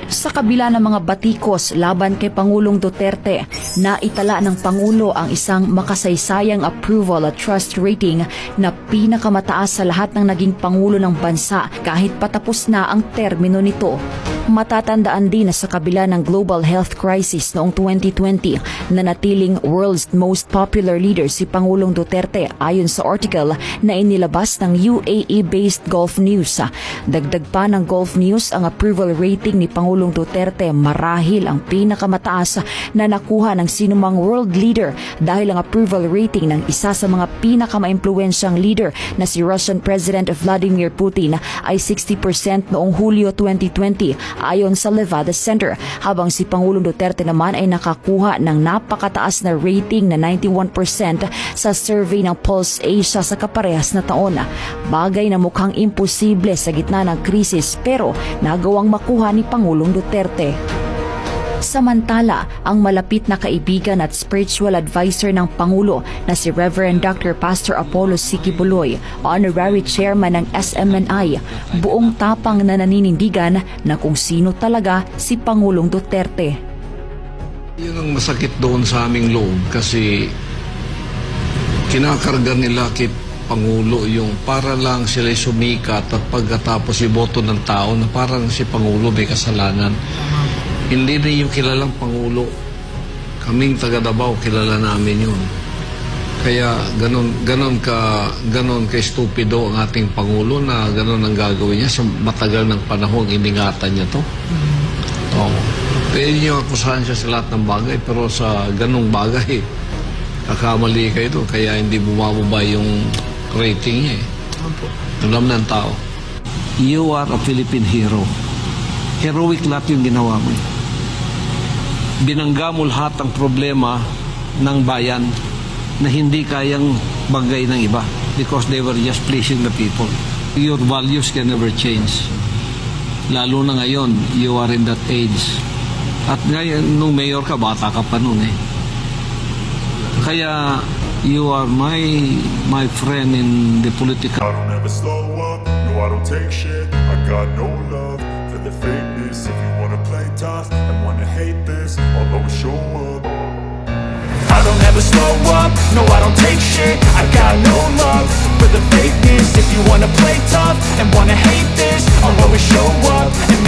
Sa kabila ng mga batikos laban kay Pangulong Duterte, naitala ng Pangulo ang isang makasaysayang approval at trust rating na pinakamataas sa lahat ng naging Pangulo ng bansa kahit patapos na ang termino nito. Matatandaan din na sa kabila ng global health crisis noong 2020, nanatiling world's most popular leader si Pangulong Duterte ayon sa article na inilabas ng UAE-based Gulf News. Dagdag pa ng Gulf News, ang approval rating ni Pangulong Duterte marahil ang pinakamataas na nakuha ng sinumang world leader dahil ang approval rating ng isa sa mga pinakamaimpluwensyang leader na si Russian President Vladimir Putin ay 60% noong Hulyo 2020 ayon sa Levada Center, habang si Pangulong Duterte naman ay nakakuha ng napakataas na rating na 91% sa survey ng Pulse Asia sa kaparehas na taon. Bagay na mukhang imposible sa gitna ng krisis pero nagawang makuha ni Pangulong Duterte. Samantala, ang malapit na kaibigan at spiritual advisor ng Pangulo na si Reverend Dr. Pastor Apollo C. Quiboloy, honorary chairman ng SMNI, buong tapang na naninindigan na kung sino talaga si Pangulong Duterte. Yun ang masakit doon sa aming loob kasi kinakarga nila kay Pangulo yung para lang sila sumikat at pagkatapos iboto ng tao na parang si Pangulo may kasalanan. Hindi na yung kilalang Pangulo. Kaming taga Davao, kilala namin yun. Kaya ganon ka stupido ang ating Pangulo na ganon ang gagawin niya. Sa matagal ng panahon, iningatan niya to. Pwede niyo akusahan siya sa lahat ng bagay, pero sa ganong bagay, kakamali kayo doon. Kaya hindi bumababa yung rating niya eh. Alam ng tao. You are a Philippine hero. Heroic lahat yung ginawa mo. Binangga mo lahat ang problema ng bayan na hindi kayang bagay ng iba because they were just pleasing the people. Your values can never change. Lalo na ngayon, you are in that age. At ngayon, nung mayor ka, bata ka pa nun eh. Kaya, you are my friend in the political. I don't ever slow up, no I don't take shit. I got no love for the fakeness. If you wanna play tough and wanna hate this, I'll always show up. I don't ever slow up, no I don't take shit. I got no love for the fakeness. If you wanna play tough and wanna hate this, I'll always show up and